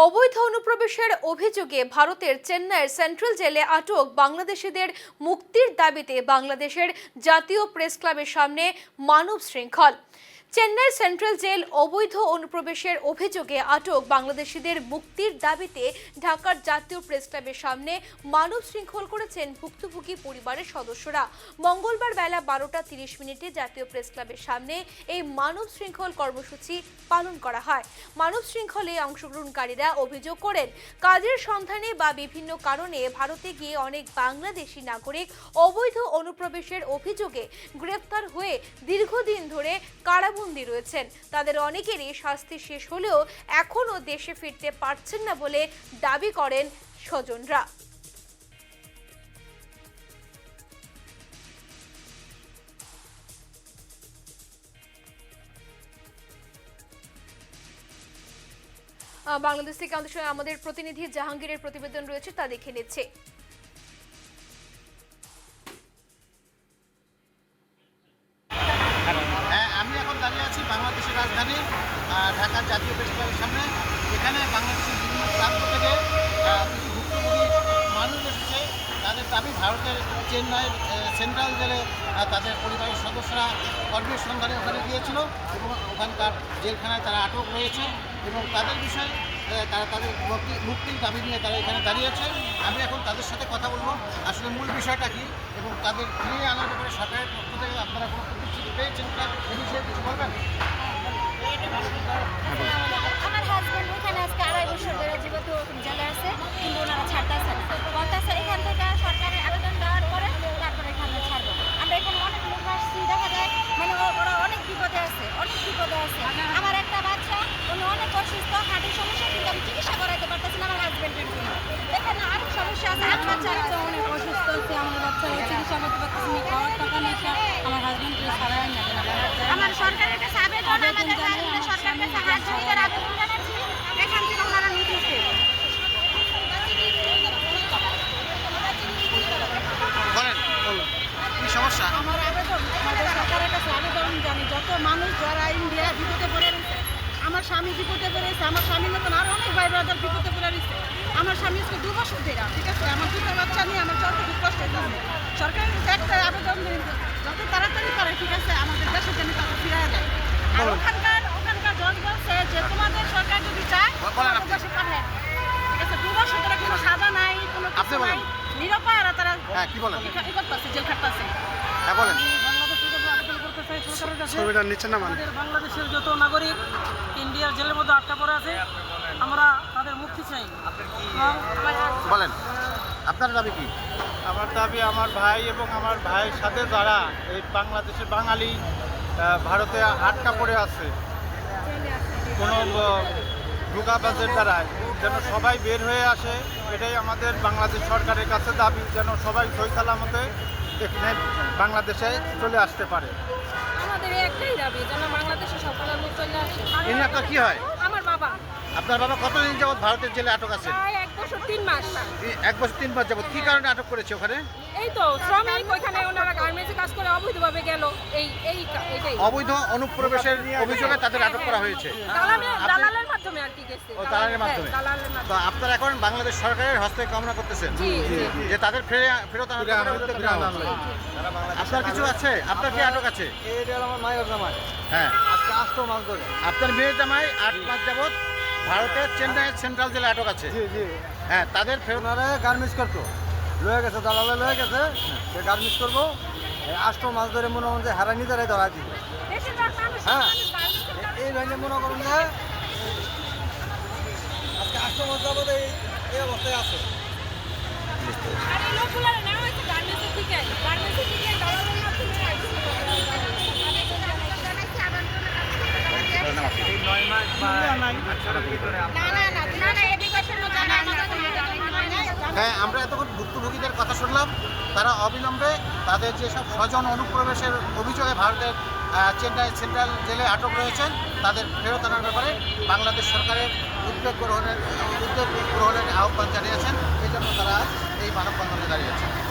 অবৈধ অনুপ্রবেশের অভিযোগে ভারতের চেন্নাইয়ের সেন্ট্রাল জেলে আটক বাংলাদেশিদের মুক্তির দাবিতে বাংলাদেশের জাতীয় প্রেস ক্লাবের সামনে মানব শৃঙ্খল। চেন্নাই সেন্ট্রাল জেল অবৈধ অনুপ্রবেশের অভিযোগে আটক বাংলাদেশিদের মুক্তির দাবিতে ঢাকার জাতীয় প্রেস ক্লাবের সামনে মানব শৃঙ্খল করেছেন ভুক্তভোগী পরিবারের সদস্যরা। মঙ্গলবার বেলা 12:30 জাতীয় প্রেস ক্লাবের সামনে এই মানব শৃঙ্খল কর্মসূচি পালন করা হয়। মানব শৃঙ্খলে অংশগ্রহণকারীরা অভিযোগ করেন, কাজের সন্ধানে বা বিভিন্ন কারণে ভারতে গিয়ে অনেক বাংলাদেশি নাগরিক অবৈধ অনুপ্রবেশের অভিযোগে গ্রেফতার হয়ে দীর্ঘদিন ধরে কারাবন্দী রয়েছেন। তাদের অনেকেরই শাস্তি শেষ হলেও এখনও দেশে ফিরতে পারছেন না বলে দাবি করেন স্বজনরা। বাংলাদেশ থেকে আমাদের প্রতিনিধি জাহাঙ্গীরের প্রতিবেদন রয়েছে, তা দেখে নিচ্ছে। আমি এখন দাঁড়িয়ে আছি বাংলাদেশের রাজধানী ঢাকার জাতীয় প্রেস ক্লাবের সামনে। এখানে বাংলাদেশের বিভিন্ন প্রান্ত থেকে কিছু ভুক্তভোগী মানুষ এসেছে। তাদের দাবি ভারতের চেন্নাইয়ের সেন্ট্রাল জেলে তাদের পরিবারের সদস্যরা কর্মের সন্ধানে ওখানে গিয়েছিল এবং ওখানকার জেলখানায় তারা আটক রয়েছে এবং তাদের বিষয়ে তারা তাদের মুক্তির দাবি নিয়ে তারা এখানে দাঁড়িয়েছে। আমি এখন তাদের সাথে কথা বলবো আসলে মূল বিষয়টা কী এবং তাদের ফিরিয়ে আনার ব্যাপারে সরকারের পক্ষ থেকে আপনারা কোনো প্রতিশ্রুতি পেয়েছেন কিনা এ বিষয়ে কিছু বলবেন? আমার হাজব্যান্ড ওখানে আজকে 2.5 বছর ধরে যেহেতু জেলে আছে, কিন্তু ওনারা ছাড়তেছে না। বলতেছে এখান থেকে সরকারের আবেদন দেওয়ার পরে তারপরে এখানে ছাড়বো। আমরা এখানে অনেক লোক আসছি, দেখা যায় মানে ওরা অনেক বিপদে আছে, অনেক বিপদে আছে। আমার একটা বাচ্চা উনি অনেক অসুস্থ, হার্টের সমস্যা, কিন্তু আমি চিকিৎসা করাইতে পারতেছি না আমার হাজব্যান্ডের জন্য। এখানে আরও সমস্যা আছে। আমার বাচ্চা অনেক অসুস্থ আছে, আমার বাচ্চা চিকিৎসা করতে পারতেছি না, খাওয়ার টাকা নেই, আমার হাজব্যান্ডকে ছাড়াই না। আমার সরকারের কাছে আবেদন, আমাদের সরকারের কাছে হাত জোড় করে আবেদন জানাচ্ছি, এখান থেকে ওনারা নোটিশ দেবে। বলেন কি সমস্যা? আমার আবেদন আমাদের সরকারের কাছে আবেদন জানি, যত মানুষ যারা ইন্ডিয়া বিপদে পড়ে রয়েছে, আমার স্বামী বিপদে পড়েছে, আমার স্বামীর মতন আরও অনেক ভাই ব্রাদার বিপদে পড়ে রয়েছে। আমার স্বামী আজকে 2 বছর ধরে, ঠিক আছে, আমার 2টা বাচ্চা নিয়ে আমার যত খুব কষ্ট হয়েছে। সরকারের কাছে একটা আবেদন দিন, যত তাড়াতাড়ি পারে, ঠিক আছে, আমাদের দেশের জন্য তাকে ফিরে যায়। আর ওখানকার জজ বলছে যে তোমাদের সরকার যদি চায় দেশে পাঠায়, ঠিক আছে, 2 বছর ধরে কোনো সাজা নাই, কোনো কিছু নাই, নিরপায় তারা কি বলেন? করতেছে, জেল খাটতেছে। হ্যাঁ বলেন। ছবিটা নিচে না মানে বাংলাদেশের যত নাগরিক ইন্ডিয়ার জেলের মধ্যে আটকা পড়ে আছে, আমরা তাদের মুক্তি চাই। বলেন আপনার দাবি কি? আমার দাবি, আমার ভাই এবং আমার ভাইয়ের সাথে যারা এই বাংলাদেশের বাঙালি ভারতে আটকা পড়ে আছে কোনো ঢোকাবাজের দ্বারায়, যেন সবাই বের হয়ে আসে। এটাই আমাদের বাংলাদেশ সরকারের কাছে দাবি, যেন সবাই সই সালামতে এখানে বাংলাদেশে চলে আসতে পারে। আমাদের একটাই দাবি, যেন বাংলাদেশে সকলের লোক চলে আসে। ইনি আপনার কি হয়? আমার বাবা, আপনার বাবা কতদিন যাবৎ ভারতের জেলে আটক আছে? প্রায় 1 বছর 3 মাস। 1 বছর 3 মাস যাবৎ। কি কারণে আটক করেছে ওখানে? এই তো শ্রমিক, ওইখানে ওনারা গার্মেন্টসে কাজ করে অবৈধভাবে গেল, এইটাই অবৈধ অনুপ্রবেশের অভিযোগে তাদের আটক করা হয়েছে। দালালের মাধ্যমে আর কি গেছে। ও দালালের মাধ্যমে। দালালের তো মাধ্যমে। আপনারা এখন বাংলাদেশ সরকারের হস্তে কামনা করতেছেন জি, জি, যে তাদের ফেরত আনার আপনার কিছু আছে? আপনার কি আটক আছে? এটা আমার মায়ের জামাই, হ্যাঁ, আজকে 8 মাস ধরে। আপনার মেয়ে জামাই 8 মাস যাবৎ ভারতের চেন্নাই সেন্ট্রাল জেলে আটক আছে। জি জি, হ্যাঁ, তাদের ফেরত ওনারা গার্মেন্টস করতো, লয়ে গেছে, দালালে লয়ে গেছে, সে গার্মেন্টস করবো। 8 মাস ধরে মনে হন যে হারানি দ্বারাই ধরা দিল। বেশিরভাগ মানুষ হ্যাঁ, গার্মেন্টসে এই ভাইনে মনে করুন যে আজকে 8 মাস যাবত এই অবস্থায় আছে। আর এই লোকগুলো নেওয়া হয়েছে গার্মেন্টসের থেকে, গার্মেন্টসের থেকে দালালের মাধ্যমে হ্যাঁ, আমরা এতক্ষণ ভুক্তভোগীদের কথা শুনলাম। তারা অবিলম্বে তাদের যেসব স্বজন অনুপ্রবেশের অভিযোগে ভারতের চেন্নাই সেন্ট্রাল জেলে আটক রয়েছেন তাদের ফেরত আনার ব্যাপারে বাংলাদেশ সরকারের উদ্যোগ গ্রহণের আহ্বান জানিয়েছেন। এই জন্য তারা এই মানববন্ধনে দাঁড়িয়েছেন।